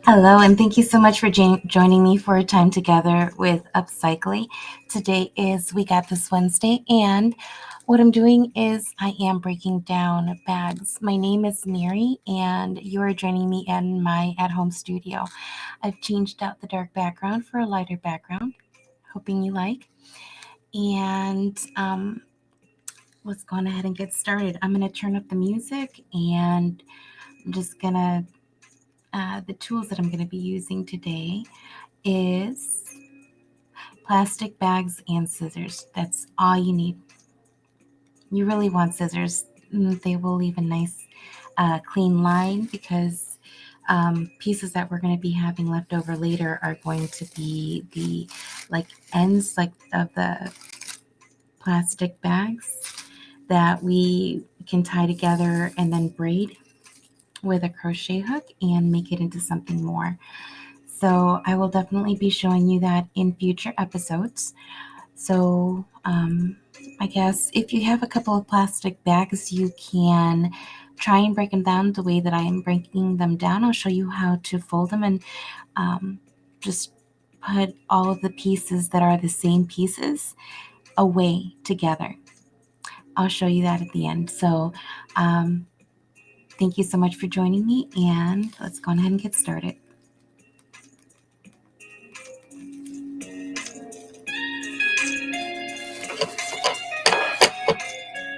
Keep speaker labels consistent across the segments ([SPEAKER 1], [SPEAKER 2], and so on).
[SPEAKER 1] Hello, and thank you so much for joining me for a time together with Upcychelly. Today is We Got This Wednesday, and what I'm doing is I am breaking down bags. My name is Mary, and you are joining me in my at-home studio. I've changed out the dark background for a lighter background, hoping you like. And let's go on ahead and get started. I'm going to turn up the music, and I'm just going to the tools that I'm going to be using today is plastic bags and scissors. That's all you need. You really want scissors. They will leave a nice clean line because pieces that we're going to be having left over later are going to be the like ends like of the plastic bags that we can tie together and then braid with a crochet hook and make it into something more. So I will definitely be showing you that in future episodes. So I guess if you have a couple of plastic bags, you can try and break them down the way that I am breaking them down. I'll show you how to fold them and just put all of the pieces that are the same pieces away together. I'll show you that at the end. So thank you so much for joining me, and let's go ahead and get started.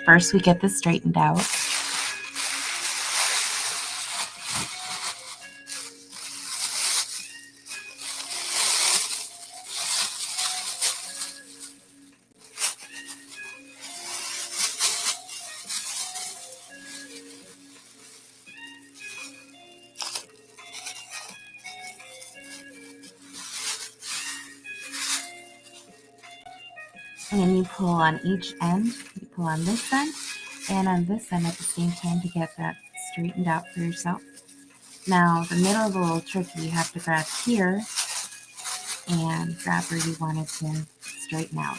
[SPEAKER 1] First, we get this straightened out. And then you pull on each end. You pull on this end and on this end at the same time to get that straightened out for yourself. Now, the middle is a little tricky. You have to grab here and grab where you want it to straighten out.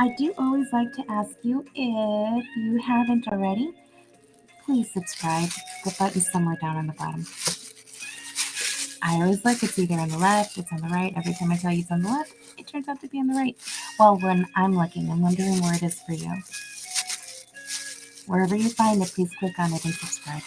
[SPEAKER 1] I do always like to ask you, if you haven't already, please subscribe. The button's somewhere down on the bottom. I always look, it's either on the left, it's on the right. Every time I tell you it's on the left, it turns out to be on the right. Well, when I'm looking, I'm wondering where it is for you. Wherever you find it, please click on it and subscribe.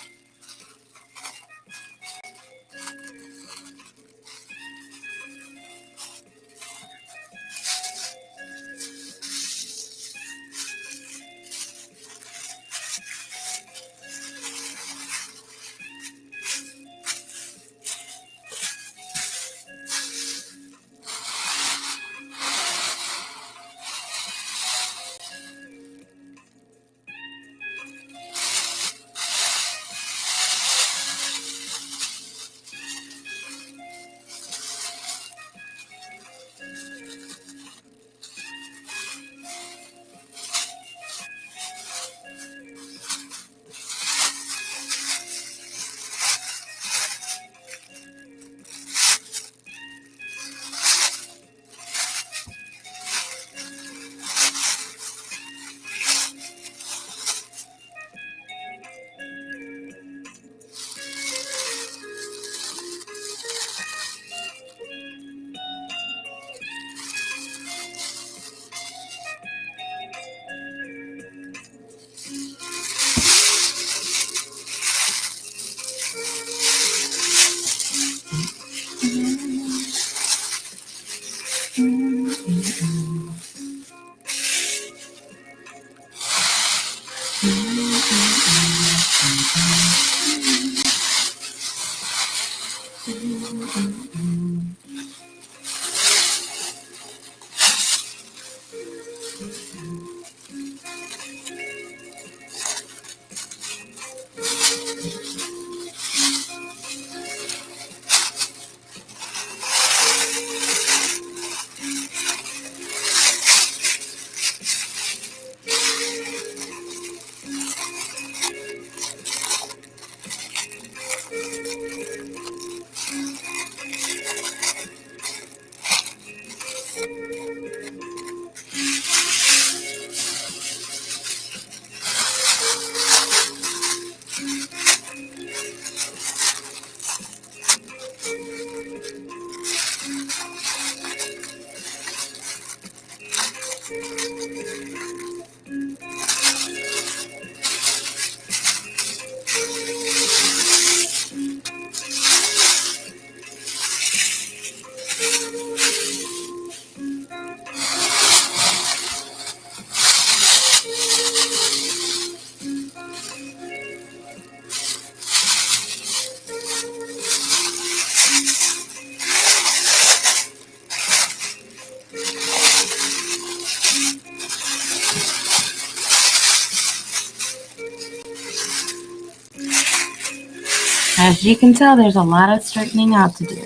[SPEAKER 1] As you can tell, there's a lot of straightening out to do.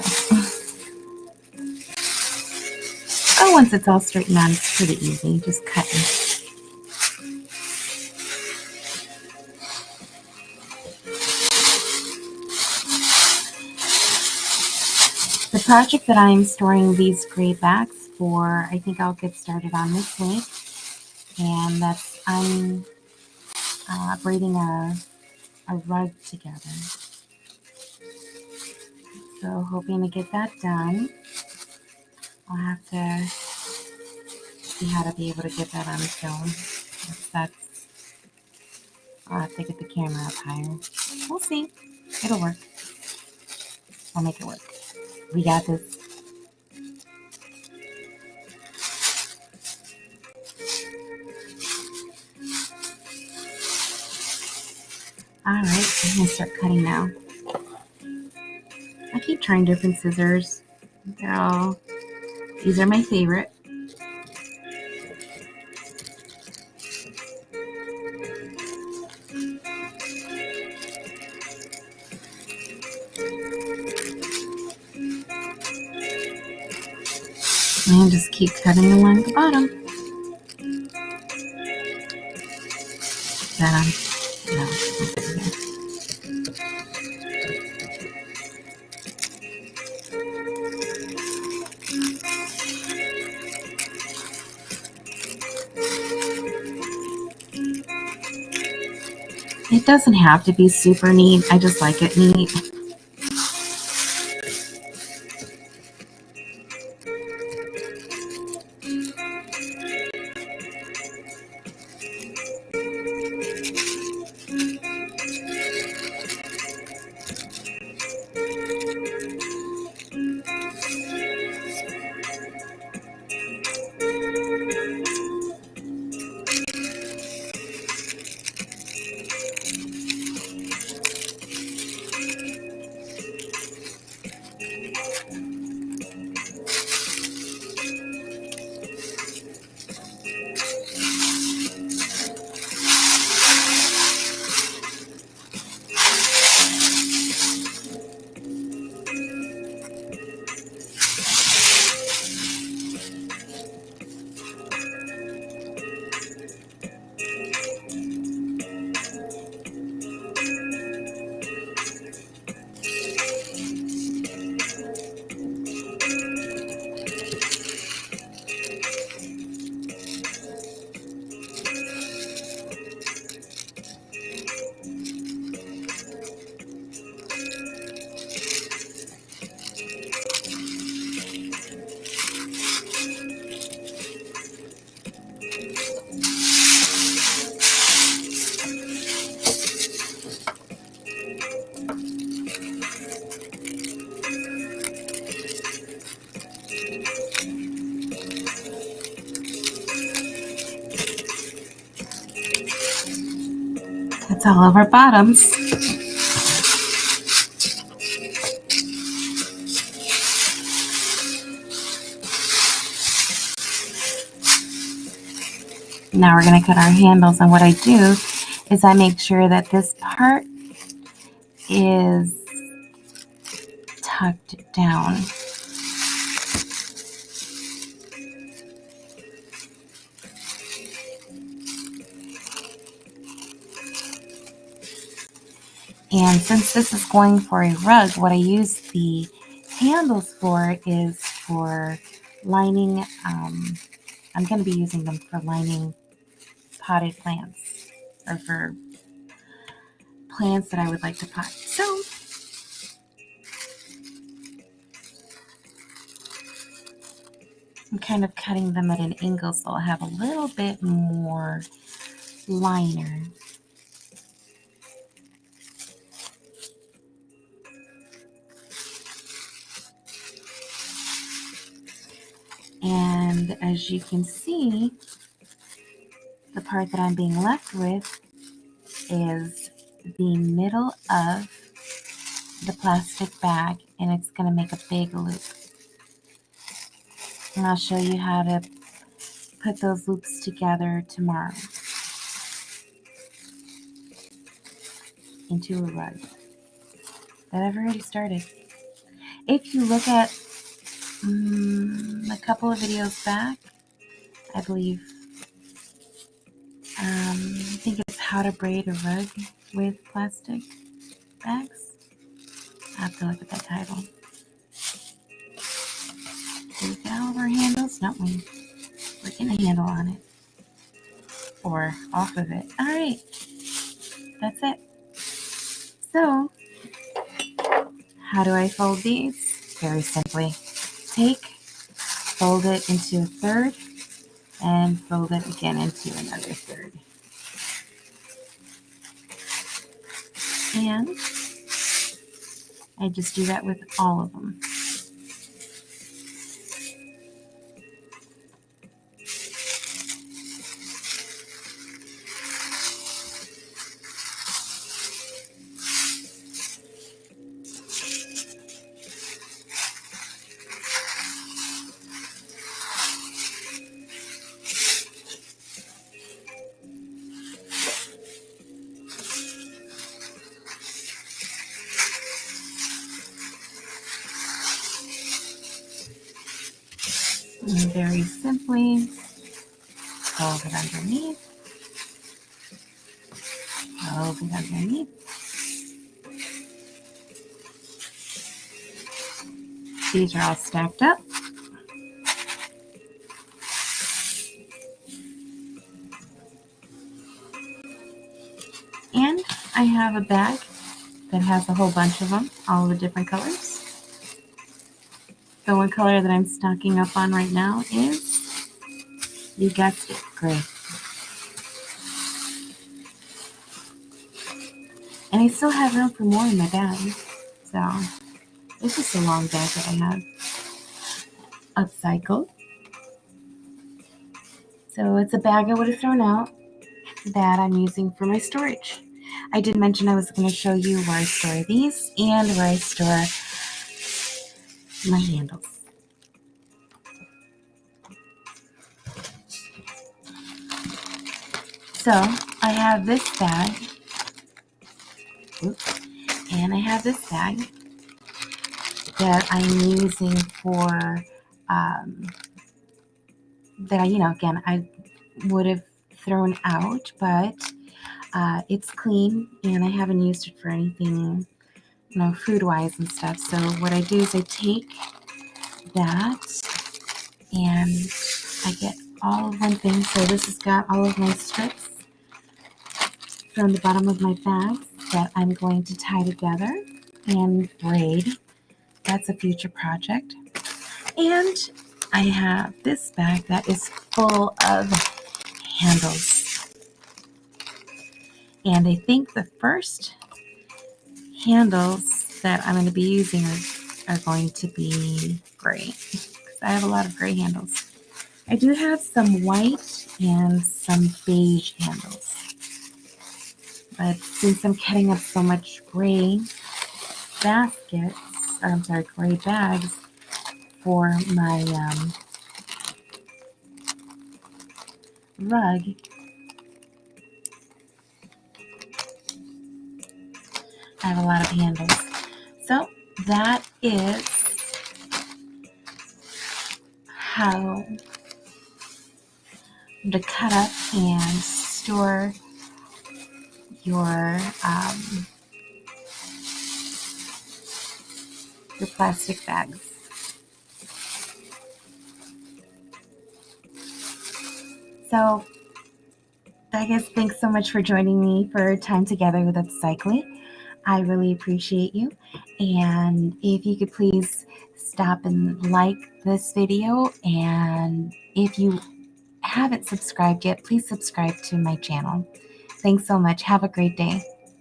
[SPEAKER 1] But once it's all straightened out, it's pretty easy. Just cutting. The project that I'm storing these gray bags for, I think I'll get started on this week. And that's, I'm braiding a rug together. So hoping to get that done. I'll have to see how to be able to get that on film. I'll have to get the camera up higher. We'll see. It'll work. I'll make it work. We got this. Alright, I'm going to start cutting now. I keep trying different scissors. These are my favorite. And just keep cutting along the bottom. That no. It doesn't have to be super neat. I just like it neat. That's all of our bottoms. Now we're going to cut our handles, and what I do is I make sure that this part is tucked down. And since this is going for a rug, what I use the handles for is for lining, I'm going to be using them for lining potted plants, or for plants that I would like to pot. So I'm kind of cutting them at an angle so I'll have a little bit more liner. And as you can see, the part that I'm being left with is the middle of the plastic bag, and it's going to make a big loop. And I'll show you how to put those loops together tomorrow into a rug that I've already started. If you look at a couple of videos back, I believe, I think it's how to braid a rug with plastic bags. I have to look at that title. Did we get all of our handles? No, we're getting a handle on it. Or off of it. All right, that's it. So, how do I fold these? Very simply. Fold it into a third, and fold it again into another third. And I just do that with all of them. And very simply, fold it underneath, fold it underneath. These are all stacked up. And I have a bag that has a whole bunch of them, all the different colors. The one color that I'm stocking up on right now is, you guessed it, gray. And I still have room for more in my bag. So it's just a long bag that I have. Upcycled. So it's a bag I would have thrown out that I'm using for my storage. I did mention I was going to show you where I store these and where I store my handles. So I have this bag. Oops. And I have this bag that I'm using for, that again, I would have thrown out, but it's clean and I haven't used it for anything, food-wise and stuff. So what I do is I take that and I get all of one thing. So this has got all of my strips from the bottom of my bag that I'm going to tie together and braid. That's a future project. And I have this bag that is full of handles. And I think the first handles that I'm going to be using are going to be gray, because I have a lot of gray handles. I do have some white and some beige handles. But since I'm cutting up so much gray gray bags for my rug, I have a lot of handles. So that is how to cut up and store your plastic bags. So I guess thanks so much for joining me for time together with Upsychelly. I really appreciate you. And if you could please stop and like this video, and if you haven't subscribed yet, please subscribe to my channel. Thanks so much. Have a great day.